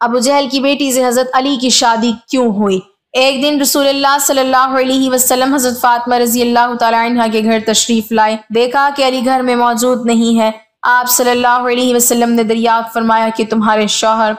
ابو جہل کی بیٹی سے حضرت علی کی شادی کیوں ہوئی؟ ایک دن رسول اللہ صلی اللہ علیہ وسلم حضرت فاطمہ رضی اللہ تعالی عنہ کے گھر تشریف لائے۔ دیکھا کہ علی گھر میں موجود نہیں ہے۔ آپ صلی اللہ علیہ وسلم نے دریافت فرمایا کہ تمہارے شوہر؟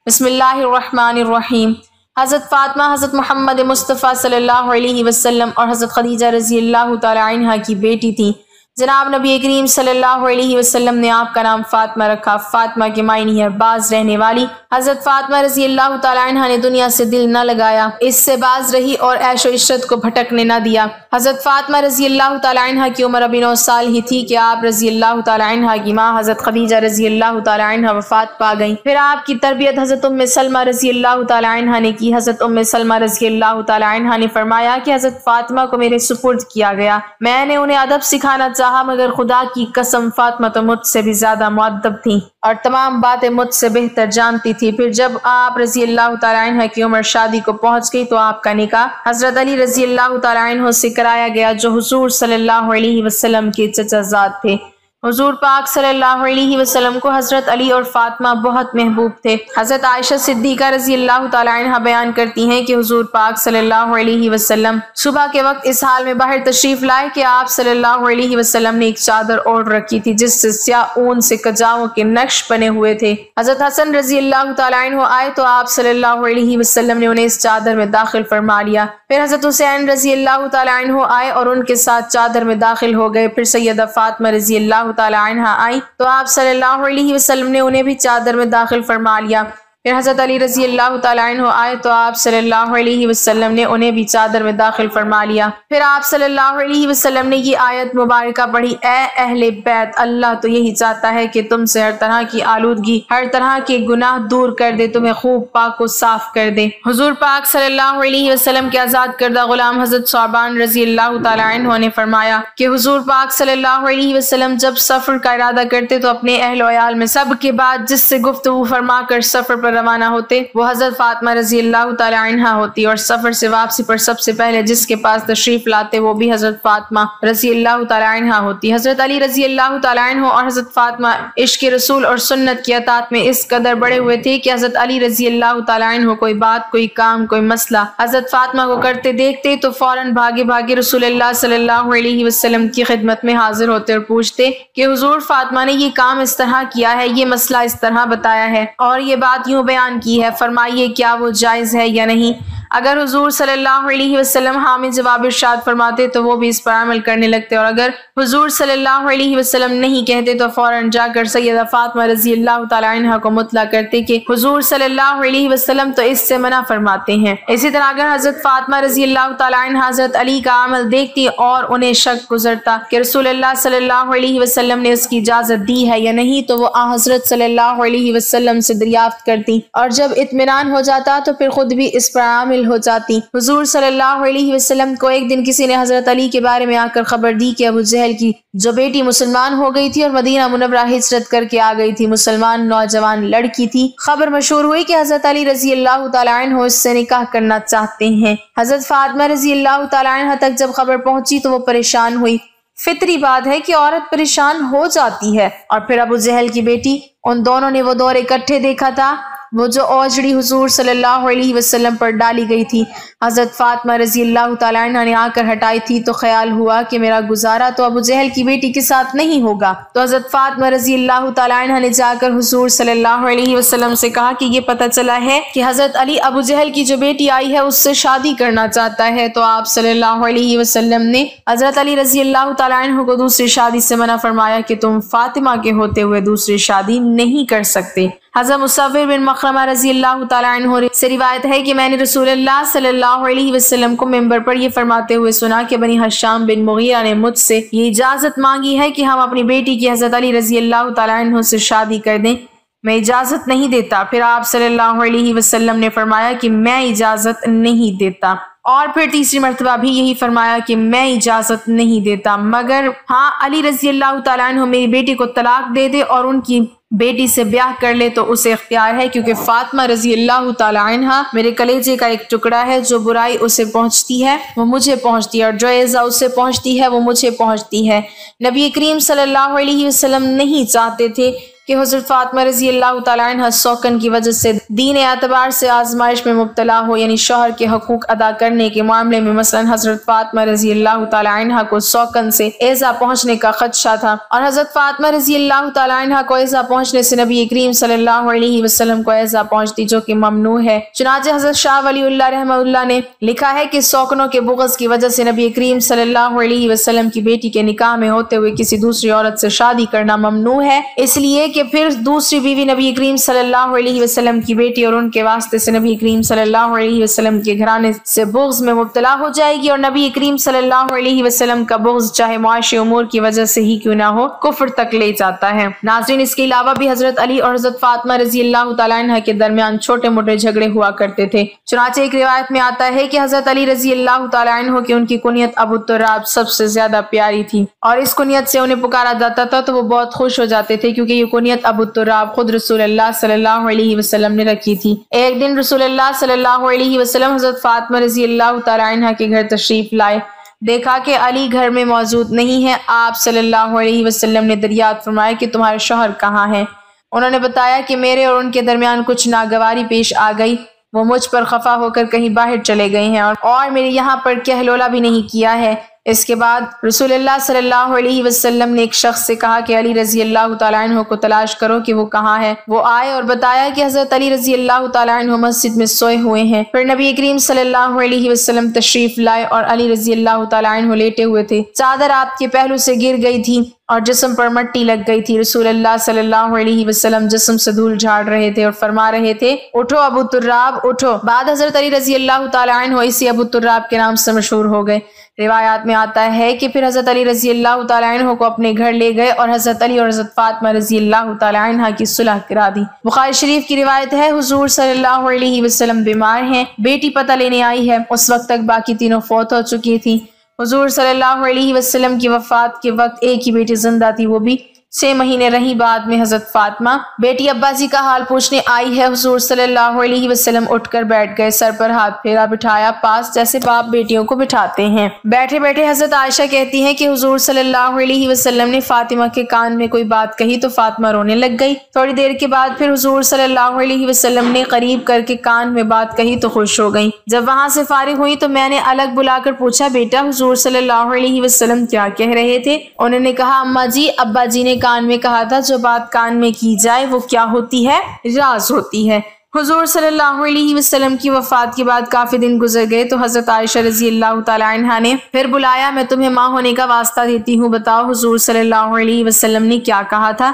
بسم اللہ الرحمن الرحیم۔ حضرت فاطمہ حضرت محمد مصطفیٰ صلی اللہ علیہ وسلم اور حضرت خدیجہ رضی اللہ تعالی عنہ کی بیٹی تھی۔ جناب نبی کریم صلی اللہ علیہ وسلم نے آپ کا نام فاطمہ رکھا۔ فاطمہ کے معنی ہے باز رہنے والی۔ حضرت فاطمہ رضی اللہ تعالی عنہ نے دنیا سے دل نہ لگایا، اس سے باز رہی اور عیش و عشرت کو بھٹکنے نہ دیا۔ حضرت فاطمہ رضی اللہ تعالی عنہ کی عمر ابھی 9 سال ہی تھی کہ آپ رضی اللہ تعالی عنہ کی ماں حضرت خدیجہ رضی اللہ تعالی عنہ وفات پا گئیں۔ پھر آپ کی تربیت حضرت ام سلمہ رضی اللہ تعالی عنہ نے کی۔ حضرت ام سلمہ رضی اللہ تعالی عنہ نے فرمایا کہ حضرت فاطمہ کو میرے سپرد کیا گیا، میں نے انہیں ادب سکھانا چاہا، مگر خدا کی قسم فاطمہ تو مجھ سے بھی زیادہ مؤدب تھی اور تمام باتیں مجھ سے بہتر جانتی تھی۔ پھر جب آپ رضی اللہ تعالی عنہ کی عمر شادی کو پہنچ گئی تو آپ کا نکاح حضرت علی رضی اللہ تعالی عنہ سے کرایا گیا، جو حضور صلی اللہ علیہ وسلم کے چچا زاد تھے۔ حضور پاک صلی اللہ علیہ وسلم کو حضرت علی اور فاطمہ بہت محبوب تھے۔ حضرت عائشہ صدیقہ رضی اللہ تعالی عنہ بیان کرتی ہیں کہ حضور پاک صلی اللہ علیہ وسلم صبح کے وقت اس حال میں باہر تشریف لائے کہ آپ صلی اللہ علیہ وسلم نے ایک چادر اوڑھ رکھی تھی جس سے سیاہ اون سے کجاؤں کے نقش بنے ہوئے تھے۔ حضرت حسن رضی اللہ تعالی عنہ آئے تو آپ صلی اللہ علیہ وسلم نے انہیں اس چادر میں داخل فرما لیا۔ پھر حضرت حسین رضی اللہ تعالی عنہ آئے اور ان کے ساتھ چادر میں داخل ہو گئے۔ پھر سیدہ فاطمہ رضی اللہ تعالی عنہ آئی تو آپ صلی اللہ علیہ وسلم نے انہیں بھی چادر میں داخل فرما لیا۔ پھر حضرت علی رضی اللہ تعالی عنہ آئے تو آپ صلی اللہ علیہ وسلم نے انہیں بھی چادر میں داخل فرما لیا۔ پھر آپ صلی اللہ علیہ وسلم نے یہ آیت مبارکہ پڑھی، اے اہل بیت، اللہ تو یہی چاہتا ہے کہ تم سے ہر طرح کی آلودگی، ہر طرح کے گناہ دور کر دے، تمہیں خوب پاک و صاف کر دے۔ حضور پاک صلی اللہ علیہ وسلم کے آزاد کردہ غلام حضرت ثعبان رضی اللہ تعالی عنہ نے فرمایا کہ حضور پاک صلی اللہ علیہ وسلم جب سفر کا ارادہ کرتے تو اپنے اہل و عیال میں سب کے بعد جس سے گفتگو فرما کر سفر پر روانہ ہوتے وہ حضرت فاطمہ رضی اللہ تعالی عنہ ہوتی، اور سفر سے واپسی پر سب سے پہلے جس کے پاس تشریف لاتے وہ بھی حضرت فاطمہ رضی اللہ تعالی عنہ ہوتی۔ حضرت علی رضی اللہ تعالی عنہ اور حضرت فاطمہ عشق رسول اور سنت کی اطاعت میں اس قدر بڑے ہوئے تھے کہ حضرت علی رضی اللہ تعالی عنہ کوئی بات، کوئی کام، کوئی مسئلہ حضرت فاطمہ کو کرتے دیکھتے تو فوراً بھاگے بھاگے رسول اللہ صلی اللہ علیہ وسلم کی خدمت میں حاضر ہوتے اور پوچھتے کہ حضور فاطمہ نے یہ کام اس طرح کیا ہے، یہ مسئلہ اس طرح بتایا ہے اور یہ بات یوں بیان کی ہے، فرمائیے کیا وہ جائز ہے یا نہیں۔ اگر حضور صلی اللہ علیہ وسلم ہاں میں جواب ارشاد فرماتے تو وہ بھی اس پر عمل کرنے لگتے، اور اگر حضور صلی اللہ علیہ وسلم نہیں کہتے تو فوراً جا کر سیدہ فاطمہ رضی اللہ تعالی عنہ کو مطلع کرتے کہ حضور صلی اللہ علیہ وسلم تو اس سے منع فرماتے ہیں۔ اسی طرح اگر حضرت فاطمہ رضی اللہ تعالی عنہ حضرت علی کا عمل دیکھتی اور انہیں شک گزرتا کہ رسول اللہ صلی اللہ علیہ وسلم نے اس کی اجازت دی ہے یا نہیں تو وہ حضرت صلی اللہ علیہ وسلم سے دریافت کرتی، اور جب اطمینان ہو جاتا تو پھر خود بھی اس پر عامل ہو جاتی۔ حضور صلی اللہ علیہ وسلم کو ایک دن کسی نے حضرت علی کے بارے میں آ کر خبر دی کہ ابو جہل کی جو بیٹی مسلمان ہو گئی تھی اور مدینہ منورہ ہجرت کر کے آ گئی تھی، مسلمان نوجوان لڑکی تھی۔ خبر مشہور ہوئی کہ حضرت علی رضی اللہ تعالی عنہ اس سے نکاح کرنا چاہتے ہیں۔ حضرت فاطمہ رضی اللہ تعالی عنہ تک جب خبر پہنچی تو وہ پریشان ہوئی۔ فطری بات ہے کہ عورت پریشان ہو جاتی ہے، اور پھر ابو جہل کی بیٹی، ان دونوں نے وہ دور اکٹھے دیکھا تھا، وہ جو اوجڑی حضور صلی اللہ علیہ وسلم پر ڈالی گئی تھی، حضرت فاطمہ رضی اللہ تعالی عنہ نے آ کر ہٹائی تھی، تو خیال ہوا کہ میرا گزارا تو ابو جہل کی بیٹی کے ساتھ نہیں ہوگا، تو حضرت فاطمہ رضی اللہ تعالی عنہ نے جا کر حضور صلی اللہ علیہ وسلم سے کہا کہ یہ پتہ چلا ہے کہ حضرت علی ابو جہل کی جو بیٹی آئی ہے اس سے شادی کرنا چاہتا ہے، تو آپ صلی اللہ علیہ وسلم نے حضرت علی رضی اللہ تعالی عنہ کو دوسری شادی سے منع فرمایا کہ تم فاطمہ کے ہوتے ہوئے دوسری شادی نہیں کر سکتے۔ حضرت مصور بن مخرمہ رضی اللہ تعالی عنہ سے روایت ہے کہ میں نے رسول اللہ صلی اللہ علیہ وسلم کو منبر پر یہ فرماتے ہوئے سنا کہ بنی حشام بن مغیرہ نے مجھ سے یہ اجازت مانگی ہے کہ ہم اپنی بیٹی کی حضرت علی رضی اللہ تعالی عنہ سے شادی کر دیں، میں اجازت نہیں دیتا۔ پھر آپ صلی اللہ علیہ وسلم نے فرمایا کہ میں اجازت نہیں دیتا، اور پھر تیسری مرتبہ بھی یہی فرمایا کہ میں اجازت نہیں دیتا، مگر ہاں علی رضی اللہ تعالیٰ عنہ میری بیٹی کو طلاق دے دے اور ان کی بیٹی سے بیاہ کر لے تو اسے اختیار ہے، کیونکہ فاطمہ رضی اللہ تعالیٰ عنہ میرے کلیجے کا ایک ٹکڑا ہے، جو برائی اسے پہنچتی ہے وہ مجھے پہنچتی ہے، اور جو ایزا اسے پہنچتی ہے وہ مجھے پہنچتی ہے۔ نبی کریم صلی اللہ علیہ وسلم نہیں چاہتے تھے کہ حضرت فاطمہ رضی اللہ تعالیٰ عنہ سوکن کی وجہ سے دین اعتبار سے آزمائش میں مبتلا ہو، یعنی شوہر کے حقوق ادا کرنے کے معاملے میں مثلا حضرت فاطمہ رضی اللہ تعالیٰ عنہ کو سوکن سے ایذا پہنچنے کا خدشہ تھا، اور حضرت فاطمہ رضی اللہ تعالیٰ عنہ کو ایذا پہنچنے سے نبی کریم صلی اللہ علیہ وسلم کو ایذا پہنچتی، جو کہ ممنوع ہے۔ چنانچہ حضرت شاہ ولی اللہ رحمہ اللہ نے لکھا ہے کہ سوکنوں کے بغض کی وجہ سے نبی کریم صلی اللہ علیہ وسلم کی بیٹی کے نکاح میں ہوتے ہوئے کسی دوسری عورت سے شادی کرنا ممنوع ہے، اس لیے کہ پھر دوسری بیوی نبی کریم صلی اللہ علیہ وسلم کی بیٹی اور ان کے واسطے سے نبی کریم صلی اللہ علیہ وسلم کے گھرانے سے بغض میں مبتلا ہو جائے گی، اور نبی کریم صلی اللہ علیہ وسلم کا بغض چاہے معاشی امور کی وجہ سے ہی کیوں نہ ہو کفر تک لے جاتا ہے۔ ناظرین، اس کے علاوہ بھی حضرت علی اور حضرت فاطمہ رضی اللہ تعالیٰ عنہ کے درمیان چھوٹے موٹے جھگڑے ہوا کرتے تھے۔ چنانچہ ایک روایت میں آتا ہے کہ حضرت علی رضی اللہ تعالیٰ عنہ کی ان کی کنیت ابو تراب سب سے زیادہ پیاری تھی، اور اس کنیت سے انہیں پکارا جاتا تھا تو وہ بہت خوش ہو جاتے تھے، کیونکہ یہ کنیت ابو تراب خود رسول اللہ صلی اللہ علیہ وسلم نے رکھی تھی۔ ایک دن رسول اللہ صلی اللہ علیہ وسلم حضرت فاطمہ رضی اللہ تعالیٰ عنہ کے گھر تشریف لائے، دیکھا کہ علی گھر میں موجود نہیں ہے۔ آپ صلی اللہ علیہ وسلم نے دریافت فرمایا کہ تمہارے شوہر کہاں ہیں؟ انہوں نے بتایا کہ میرے اور ان کے درمیان کچھ ناگواری پیش آ گئی، وہ مجھ پر خفا ہو کر کہیں باہر چلے گئے ہیں اور میرے یہاں پر کہلولہ بھی نہیں کیا ہے۔ اس کے بعد رسول اللہ صلی اللہ علیہ وسلم نے ایک شخص سے کہا کہ علی رضی اللہ تعالیٰ عنہ کو تلاش کرو کہ وہ کہاں ہے۔ وہ آئے اور بتایا کہ حضرت علی رضی اللہ تعالیٰ عنہ مسجد میں سوئے ہوئے ہیں۔ پھر نبی کریم صلی اللہ علیہ وسلم تشریف لائے اور علی رضی اللہ تعالیٰ عنہ لیٹے ہوئے تھے، چادر آپ کے پہلو سے گر گئی تھی اور جسم پر مٹی لگ گئی تھی۔ رسول اللہ صلی اللہ علیہ وسلم جسم سے دھول جھاڑ رہے تھے اور فرما رہے تھے، اٹھو ابو تراب اٹھو۔ بعد حضرت علی رضی اللہ تعالیٰ عنہ اسی ابو تراب کے نام سے مشہور ہو گئے۔ روایات میں آتا ہے کہ پھر حضرت علی رضی اللہ تعالیٰ عنہ کو اپنے گھر لے گئے اور حضرت علی اور حضرت فاطمہ رضی اللہ تعالیٰ عنہ کی صلح کرا دی۔ بخاری شریف کی روایت ہے، حضور صلی اللہ علیہ وسلم بیمار ہیں، بیٹی پتہ لینے آئی ہے۔ اس وقت تک باقی تینوں فوت ہو چکی تھی۔ حضور صلی اللہ علیہ وسلم کی وفات کے وقت ایک ہی بیٹی زندہ تھی، وہ بھی 6 مہینے رہی۔ بعد میں حضرت فاطمہ بیٹی اباسی کا حال پوچھنے آئی ہے۔ حضور صلی اللہ علیہ وسلم اٹھ کر بیٹھ گئے، سر پر ہاتھ پھیرا، بٹھایا پاس جیسے باپ بیٹیوں کو بٹھاتے ہیں۔ بیٹھے بیٹھے حضرت عائشہ کہتی ہیں کہ حضور صلی اللہ علیہ وسلم نے فاطمہ کے کان میں کوئی بات کہی تو فاطمہ رونے لگ گئی۔ تھوڑی دیر کے بعد پھر حضور صلی اللہ علیہ وسلم نے قریب کر کے کان میں بات کہی تو خوش ہو گئی۔ جب وہاں سے فارغ ہوئی تو میں نے الگ بلا کر پوچھا، بیٹا حضور صلی اللہ علیہ وسلم کیا کہہ رہے تھے؟ انہوں نے کہا، اماں جی، ابا جی نے کان میں کہا تھا جو بات کان میں کی جائے وہ کیا ہوتی ہے؟ راز ہوتی ہے۔ حضور صلی اللہ علیہ وسلم کی وفات کے بعد کافی دن گزر گئے تو حضرت عائشہ رضی اللہ تعالیٰ عنہا نے پھر بلایا، میں تمہیں ماں ہونے کا واسطہ دیتی ہوں، بتاؤ حضور صلی اللہ علیہ وسلم نے کیا کہا تھا؟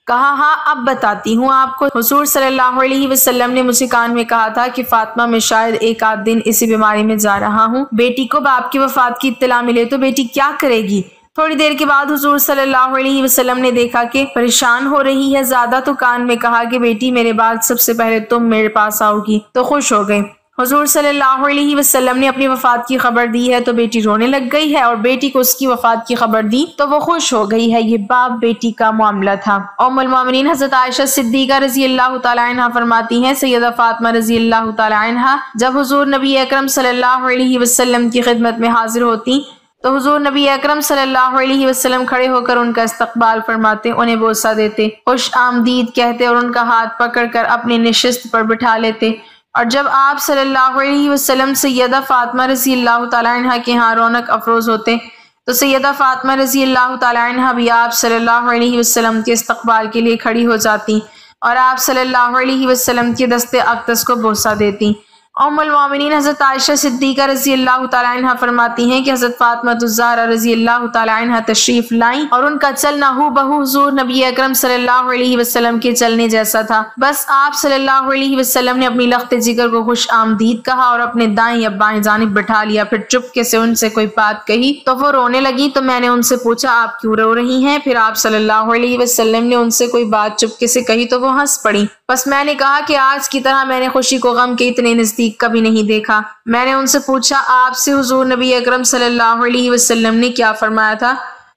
کہا، ہاں اب بتاتی ہوں آپ کو۔ حضور صلی اللہ علیہ وسلم نے مجھے کان میں کہا تھا کہ فاطمہ میں شاید ایک آدھ دن اسی بیماری میں جا رہا ہوں، بیٹی کو باپ کی وفات کی اطلاع ملے تو بیٹی کیا کرے گی؟ تھوڑی دیر کے بعد حضور صلی اللہ علیہ وسلم نے دیکھا کہ پریشان ہو رہی ہے زیادہ تو کان میں کہا کہ بیٹی میرے بعد سب سے پہلے تم میرے پاس آؤ گی، تو خوش ہو گئے۔ حضور صلی اللہ علیہ وسلم نے اپنی وفات کی خبر دی ہے تو بیٹی رونے لگ گئی ہے، اور بیٹی کو اس کی وفات کی خبر دی تو وہ خوش ہو گئی ہے۔ یہ باپ بیٹی کا معاملہ تھا۔ ام المومنین حضرت عائشہ صدیقہ رضی اللہ تعالیٰ عنہ فرماتی ہیں، سیدہ فاطمہ رضی اللہ تعالیٰ عنہ جب حضور نبی اکرم صلی اللہ علیہ وسلم کی خدمت میں حاضر ہوتی تو حضور نبی اکرم صلی اللہ علیہ وسلم کھڑے ہو کر ان کا استقبال فرماتے، انہیں بوسہ دیتے، خوش آمدید کہتے اور ان کا ہاتھ پکڑ کر اپنی نشست پر بٹھا لیتے۔ اور جب آپ صلی اللہ علیہ وسلم سیدہ فاطمہ رضی اللہ تعالیٰ عنہ کے ہاں رونق افروز ہوتے تو سیدہ فاطمہ رضی اللہ تعالیٰ عنہ بھی آپ صلی اللہ علیہ وسلم کے استقبال کے لیے کھڑی ہو جاتی اور آپ صلی اللہ علیہ وسلم کے دست اقدس کو بوسہ دیتی۔ ام المومنین حضرت عائشہ صدیقہ رضی اللہ تعالیٰ عنہ فرماتی ہیں کہ حضرت فاطمہ الزہرا رضی اللہ تعالیٰ عنہ تشریف لائیں اور ان کا چلنا ہو بہو حضور نبی اکرم صلی اللہ علیہ وسلم کے چلنے جیسا تھا۔ بس آپ صلی اللہ علیہ وسلم نے اپنی لخت جگر کو خوش آمدید کہا اور اپنے دائیں یا بائیں جانب بٹھا لیا، پھر چپکے سے ان سے کوئی بات کہی تو وہ رونے لگی، تو میں نے ان سے پوچھا آپ کیوں رو رہی ہیں؟ پھر آپ صلی اللہ علیہ وسلم نے ان سے کوئی بات چپکے سے کہی تو وہ ہنس پڑی۔ بس میں نے کہا کہ آج کی طرح میں نے خوشی کو غم کے اتنے نزدیک کبھی نہیں دیکھا۔ میں نے ان سے پوچھا آپ سے حضور نبی اکرم صلی اللہ علیہ وسلم نے کیا فرمایا تھا؟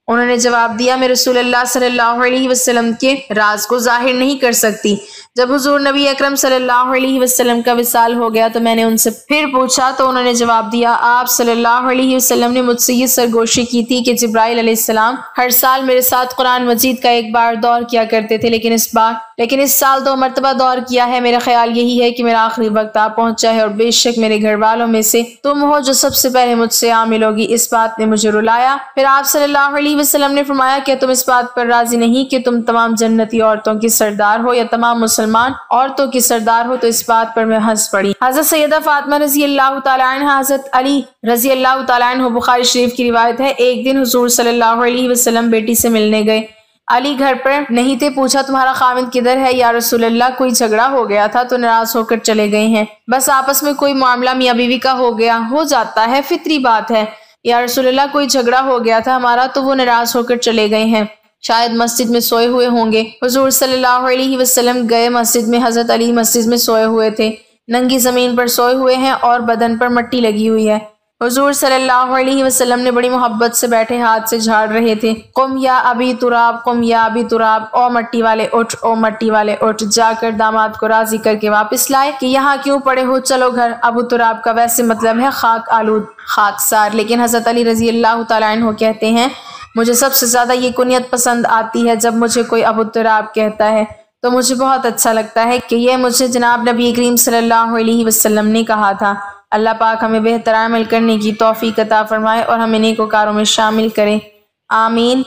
انہوں نے جواب دیا، میں رسول اللہ صلی اللہ علیہ وسلم کے راز کو ظاہر نہیں کر سکتی، جب حضور نبی اکرم صلی اللہ علیہ وسلم کا وصال ہو گیا تو میں نے ان سے پھر پوچھا تو انہوں نے جواب دیا، آپ صلی اللہ علیہ وسلم نے مجھ سے یہ سرگوشی کی تھی کہ جبرائیل علیہ السلام ہر سال میرے ساتھ قرآن مجید کا ایک بار دور کیا کرتے تھے، لیکن اس سال 2 مرتبہ دور کیا ہے۔ میرا خیال یہی ہے کہ میرا آخری وقت آ پہنچا ہے، اور بے شک میرے گھر والوں میں سے تم ہو جو سب سے پہلے مجھ سے عامل ہوگی۔ اس بات نے مجھے رلایا۔ پھر آپ صلی اللہ علیہ وسلم نے فرمایا، کہ تم اس بات پر راضی نہیں کہ تم تمام جنتی عورتوں کی سردار ہو یا تمام مسلمان عورتوں کی سردار ہو؟ تو اس بات پر میں ہنس پڑی۔ حضرت سیدہ فاطمہ رضی اللہ تعالی عنہ، حضرت علی رضی اللہ تعالی عنہ، بخاری شریف کی روایت ہے، ایک دن حضور صلی اللہ علیہ وسلم بیٹی سے ملنے گئے۔ علی گھر پر نہیں تھے، پوچھا تمہارا خاوند کدھر ہے؟ یا رسول اللہ کوئی جھگڑا ہو گیا تھا تو ناراض ہو کر چلے گئے ہیں، بس آپس میں کوئی معاملہ میاں بیوی کا ہو گیا، ہو جاتا ہے، فطری بات ہے۔ یا رسول اللہ کوئی جھگڑا ہو گیا تھا ہمارا تو وہ ناراض ہو کر چلے گئے ہیں، شاید مسجد میں سوئے ہوئے ہوں گے۔ حضور صلی اللہ علیہ وسلم گئے مسجد میں، حضرت علی مسجد میں سوئے ہوئے تھے، ننگی زمین پر سوئے ہوئے ہیں اور بدن پر مٹی لگی ہوئی ہے۔ حضور صلی اللہ علیہ وسلم نے بڑی محبت سے بیٹھے ہاتھ سے جھاڑ رہے تھے۔ قم یا ابی تراب، قم یا ابی تراب، او مٹی والے اٹھ، او مٹی والے اٹھ۔ جا کر داماد کو راضی کر کے واپس لائے کہ یہاں کیوں پڑے ہو، چلو گھر۔ ابو تراب کا ویسے مطلب ہے خاک آلود، خاکسار، لیکن حضرت علی رضی اللہ تعالیٰ عنہ کہتے ہیں، مجھے سب سے زیادہ یہ کنیت پسند آتی ہے، جب مجھے کوئی ابو تراب کہتا ہے تو مجھے بہت اچھا لگتا ہے کہ یہ مجھے جناب نبی کریم صلی اللہ علیہ وسلم نے کہا تھا۔ اللہ پاک ہمیں بہتر عمل کرنے کی توفیق عطا فرمائے اور ہمیں نیکوکاروں میں شامل کرے، آمین۔